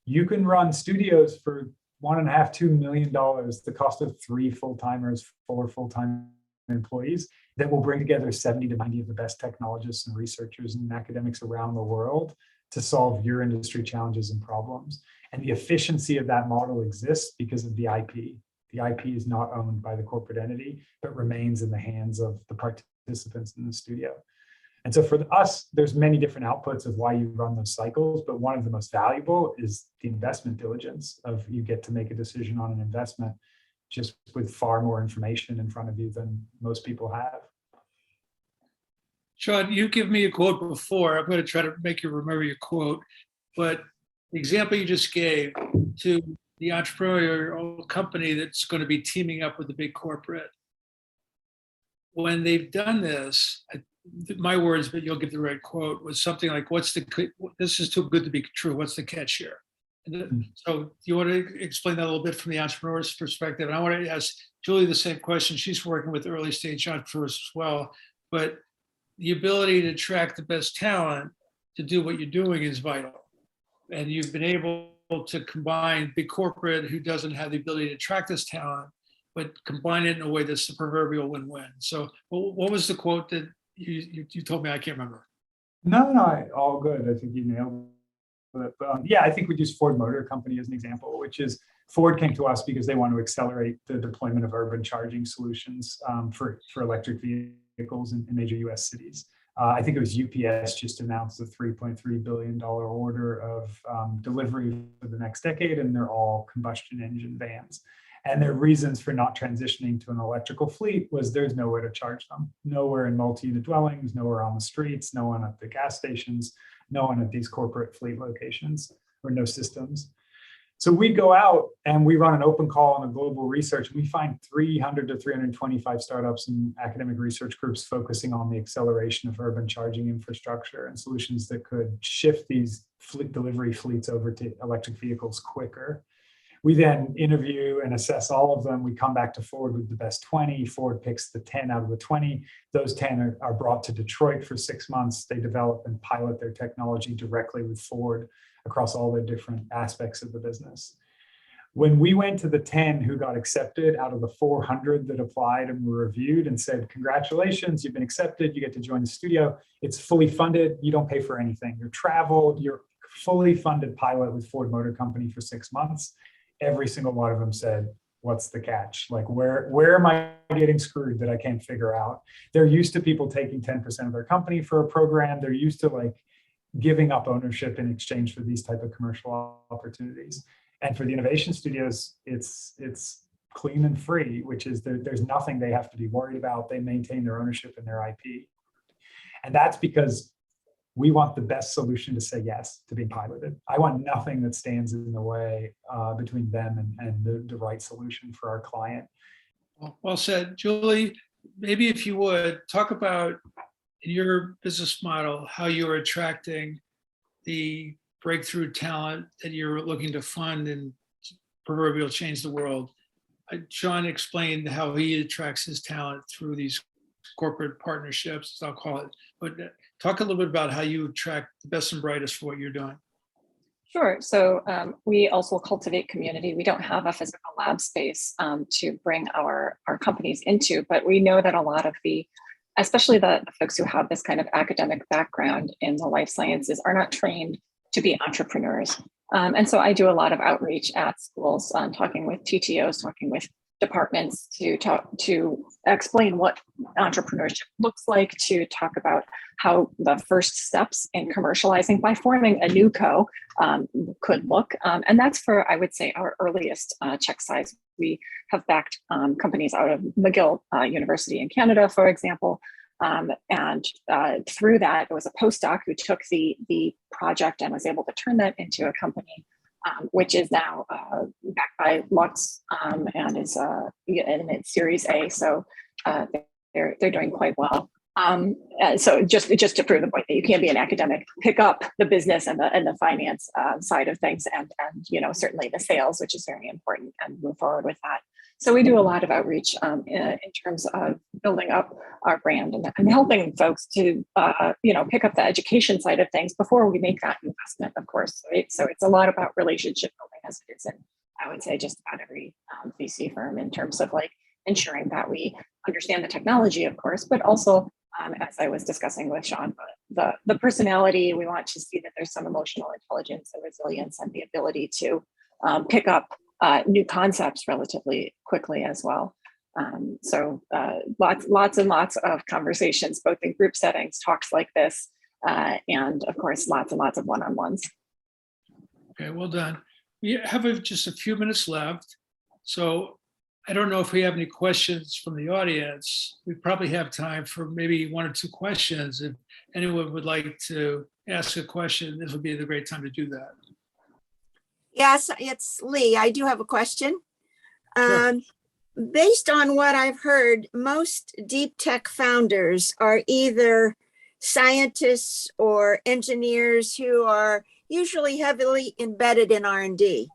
S2: You can run studios for $1.5–2 million, the cost of 3 full-timers, 4 full-time employees, that will bring together 70 to 90 of the best technologists and researchers and academics around the world to solve your industry challenges and problems. And the efficiency of that model exists because of the IP. The IP is not owned by the corporate entity, but remains in the hands of the participants in the studio. And so for us, there's many different outputs of why you run those cycles, but one of the most valuable is the investment diligence of you get to make a decision on an investment just with far more information in front of you than most people have.
S1: Sean, you give me a quote before. I'm going to try to make you remember your quote, but the example you just gave to the entrepreneurial company that's going to be teaming up with the big corporate. When they've done this, my words, but you'll get the right quote, was something like, this is too good to be true. What's the catch here? So you want to explain that a little bit from the entrepreneur's perspective? And I want to ask Julie the same question. She's working with early stage entrepreneurs as well, but the ability to attract the best talent to do what you're doing is vital. And you've been able to combine big corporate who doesn't have the ability to attract this talent, but combine it in a way that's the proverbial win-win. So what was the quote that you told me? I can't remember.
S2: No, all good. I think you nailed it. Yeah, I think we use Ford Motor Company as an example, which is Ford came to us because they want to accelerate the deployment of urban charging solutions for electric vehicles in major US cities. I think it was UPS just announced a $3.3 billion order of delivery for the next decade, and they're all combustion engine vans. And their reasons for not transitioning to an electrical fleet was there's nowhere to charge them. Nowhere in multi-unit dwellings, nowhere on the streets, no one at the gas stations, no one at these corporate fleet locations, or no systems. So we go out and we run an open call on a global research. We find 300 to 325 startups and academic research groups focusing on the acceleration of urban charging infrastructure and solutions that could shift these delivery fleets over to electric vehicles quicker. We then interview and assess all of them. We come back to Ford with the best 20. Ford picks the 10 out of the 20. Those 10 are brought to Detroit for 6 months. They develop and pilot their technology directly with Ford across all their different aspects of the business. When we went to the 10 who got accepted out of the 400 that applied and were reviewed and said, congratulations, you've been accepted, you get to join the studio. It's fully funded, you don't pay for anything. You're traveled, you're fully funded pilot with Ford Motor Company for 6 months. Every single one of them said, what's the catch? Like, where am I getting screwed that I can't figure out? They're used to people taking 10% of their company for a program. They're used to like giving up ownership in exchange for these type of commercial opportunities. And for the innovation studios, it's clean and free, which is there's nothing they have to be worried about. They maintain their ownership in their IP. And that's because we want the best solution to say yes to being piloted. I want nothing that stands in the way between them and the right solution for our client.
S1: Well said. Julie, maybe if you would talk about in your business model, how you're attracting the breakthrough talent that you're looking to fund and proverbial change the world. Sean explained how he attracts his talent through these corporate partnerships, I'll call it. But talk a little bit about how you attract the best and brightest for what you're doing.
S3: Sure. So we also cultivate community. We don't have a physical lab space to bring our companies into, but we know that a lot of especially the folks who have this kind of academic background in the life sciences are not trained to be entrepreneurs. And so I do a lot of outreach at schools, talking with TTOs, talking with departments to explain what entrepreneurship looks like, to talk about how the first steps in commercializing by forming a new co could look. And that's for, I would say, our earliest check size. We have backed companies out of McGill University in Canada, for example. And through that, it was a postdoc who took the project and was able to turn that into a company, which is now backed by Lux and is in its Series A. So they're doing quite well. So just to prove the point that you can't be an academic, pick up the business and the finance side of things, and certainly the sales, which is very important, and move forward with that. So we do a lot of outreach in terms of building up our brand and helping folks to pick up the education side of things before we make that investment, of course. Right? So it's a lot about relationship building, as it is in, I would say, just about every VC firm, in terms of like ensuring that we understand the technology, of course, but also, as I was discussing with Sean, the personality. We want to see that there's some emotional intelligence and resilience and the ability to pick up new concepts relatively quickly as well. So lots and lots of conversations, both in group settings, talks like this, and of course, lots and lots of one-on-ones.
S1: Okay, well done. We have just a few minutes left. So I don't know if we have any questions from the audience. We probably have time for maybe 1 or 2 questions. If anyone would like to ask a question, this would be the great time to do that.
S4: Yes, it's Lee. I do have a question.
S1: Sure.
S4: Based on what I've heard, most deep tech founders are either scientists or engineers who are usually heavily embedded in R&D.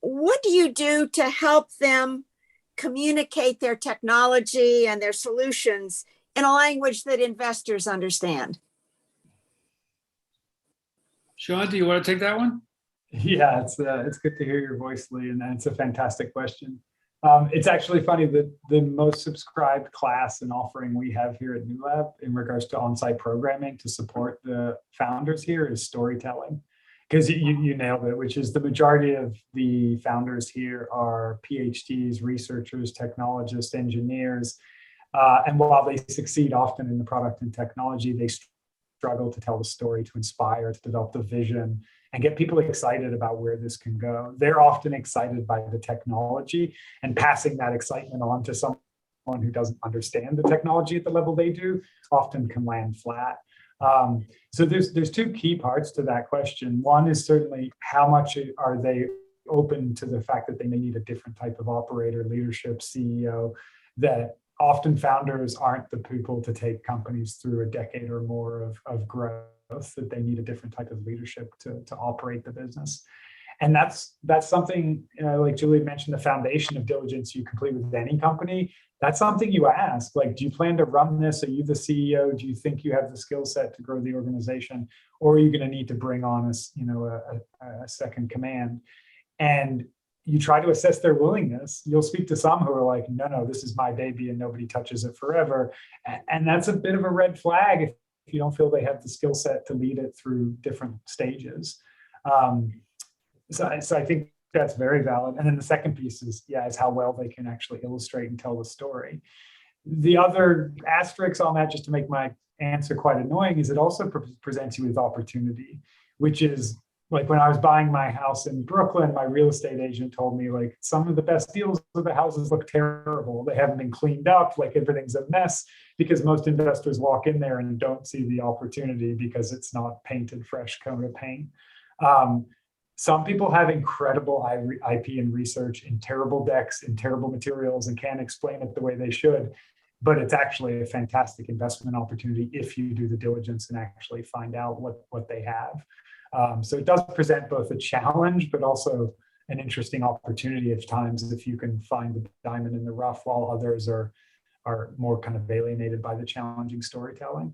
S4: What do you do to help them communicate their technology and their solutions in a language that investors understand?
S1: Sean, do you want to take that one?
S2: Yeah, it's good to hear your voice, Lee, and it's a fantastic question. It's actually funny that the most subscribed class and offering we have here at New Lab in regards to on-site programming to support the founders here is storytelling. Because you nailed it, which is the majority of the founders here are PhDs, researchers, technologists, engineers. And while they succeed often in the product and technology, they struggle to tell the story, to inspire, to develop the vision, and get people excited about where this can go. They're often excited by the technology and passing that excitement on to someone who doesn't understand the technology at the level they do often can land flat. So there's two key parts to that question. One is certainly how much are they open to the fact that they may need a different type of operator, leadership, CEO, that often founders aren't the people to take companies through a decade or more of growth, that they need a different type of leadership to operate the business. And that's something, like Julie mentioned, the foundation of diligence you complete with any company. That's something you ask, like, do you plan to run this? Are you the CEO? Do you think you have the skill set to grow the organization? Or are you going to need to bring on a second command? And you try to assess their willingness. You'll speak to some who are like, no, this is my baby and nobody touches it forever. And that's a bit of a red flag if you don't feel they have the skill set to lead it through different stages. So I think that's very valid. And then the second piece is how well they can actually illustrate and tell the story. The other asterisk on that, just to make my answer quite annoying, is it also presents you with opportunity, which is like when I was buying my house in Brooklyn, my real estate agent told me, like, some of the best deals of the houses look terrible. They haven't been cleaned up, like everything's a mess, because most investors walk in there and don't see the opportunity because it's not painted fresh coat of paint. Some people have incredible IP and research in terrible decks, in terrible materials, and can't explain it the way they should. But it's actually a fantastic investment opportunity if you do the diligence and actually find out what they have. So it does present both a challenge, but also an interesting opportunity at times if you can find the diamond in the rough, while others are more kind of alienated by the challenging storytelling.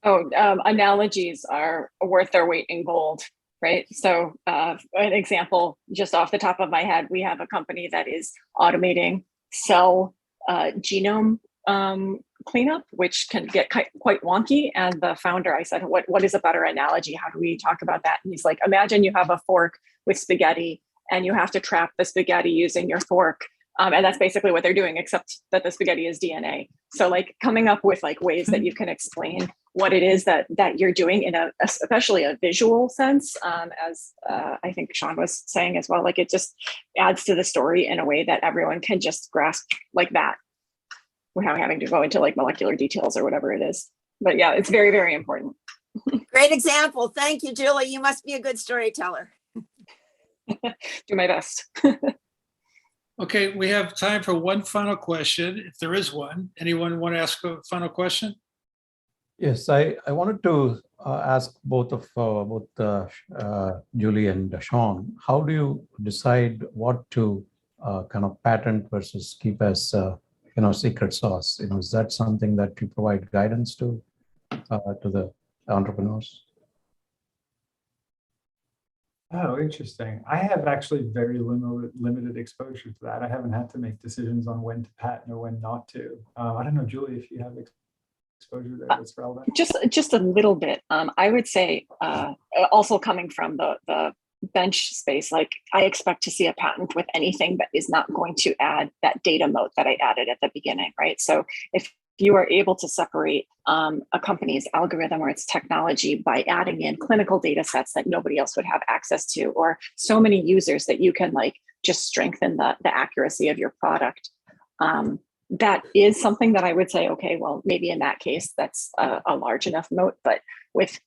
S3: Analogies are worth their weight in gold, right? So an example, just off the top of my head, we have a company that is automating cell genome cleanup, which can get quite wonky. And the founder, I said, what is a better analogy? How do we talk about that? And he's like, imagine you have a fork with spaghetti and you have to trap the spaghetti using your fork. And that's basically what they're doing, except that the spaghetti is DNA. So like coming up with like ways that you can explain what it is that you're doing in especially a visual sense, as I think Sean was saying as well, like it just adds to the story in a way that everyone can just grasp like that, without having to go into like molecular details or whatever it is. But yeah, it's very, very important.
S4: Great example. Thank you, Julie. You must be a good storyteller.
S3: Do my best.
S1: Okay, we have time for one final question, if there is one. Anyone want to ask a final question?
S5: Yes, I wanted to ask both Julie and Sean, how do you decide what to kind of patent versus keep as secret sauce? Is that something that you provide guidance to the entrepreneurs?
S2: Oh, interesting. I have actually very limited exposure to that. I haven't had to make decisions on when to patent or when not to. I don't know, Julie, if you have exposure there that's relevant.
S3: Just a little bit. I would say also coming from the bench space, like I expect to see a patent with anything that is not going to add that data moat that I added at the beginning, right? So if you are able to separate a company's algorithm or its technology by adding in clinical data sets that nobody else would have access to, or so many users that you can like just strengthen the accuracy of your product, that is something that I would say, okay, well, maybe in that case, that's a large enough moat. But with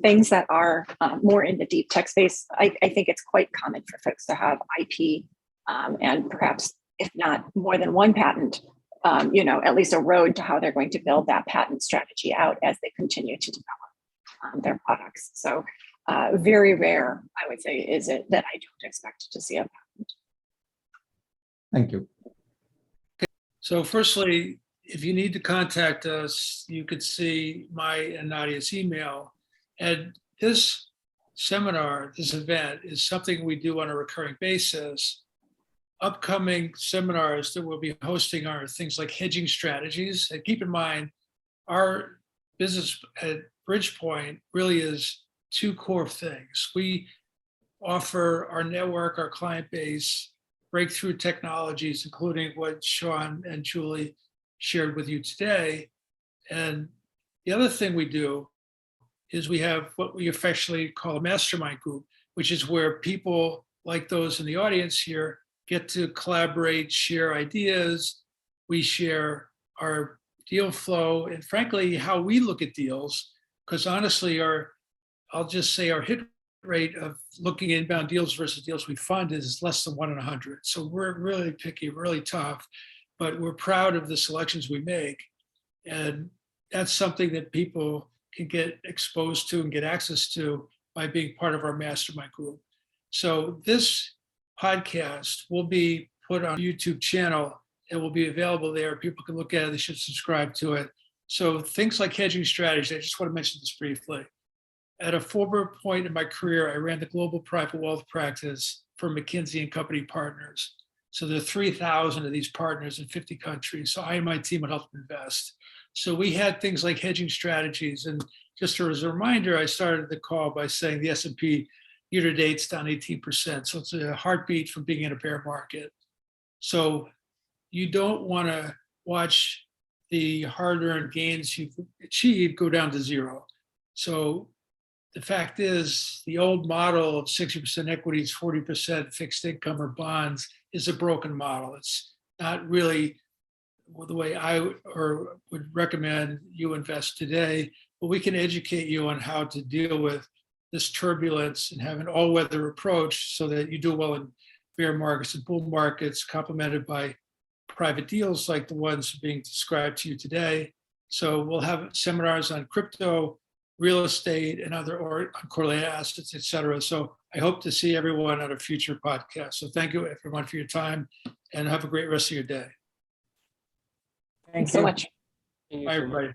S3: things that are more in the deep tech space, I think it's quite common for folks to have IP and perhaps, if not more than one patent, at least a road to how they're going to build that patent strategy out as they continue to develop their products. So very rare, I would say, is it that I don't expect to see a patent.
S5: Thank you.
S1: So firstly, if you need to contact us, you could see my and Nadia's email. And this seminar, this event, is something we do on a recurring basis. Upcoming seminars that we'll be hosting are things like hedging strategies. And keep in mind, our business at Bridgepoint really is two core things. We offer our network, our client base, breakthrough technologies, including what Sean and Julie shared with you today. And the other thing we do is we have what we affectionately call a mastermind group, which is where people like those in the audience here get to collaborate, share ideas. We share our deal flow and frankly, how we look at deals. Because honestly, I'll just say our hit rate of looking at inbound deals versus deals we fund is less than 1 in 100. So we're really picky, really tough, but we're proud of the selections we make. And that's something that people can get exposed to and get access to by being part of our mastermind group. So this podcast will be put on YouTube channel. It will be available there. People can look at it. They should subscribe to it. So things like hedging strategies, I just want to mention this briefly. At a former point in my career, I ran the global private wealth practice for McKinsey and Company Partners. So there are 3,000 of these partners in 50 countries. So I and my team would help them invest. So we had things like hedging strategies. And just as a reminder, I started the call by saying the S&P year-to-date is down 18%. So it's a heartbeat from being in a bear market. So you don't want to watch the hard-earned gains you've achieved go down to zero. So the fact is, the old model of 60% equities, 40% fixed income or bonds is a broken model. It's not really the way I would recommend you invest today, but we can educate you on how to deal with this turbulence and have an all-weather approach so that you do well in bear markets and bull markets, complemented by private deals like the ones being described to you today. So we'll have seminars on crypto, real estate, and other or correlated assets, et cetera. So I hope to see everyone at a future podcast. So thank you everyone for your time and have a great rest of your day.
S3: Thanks so much.
S1: Bye, everybody.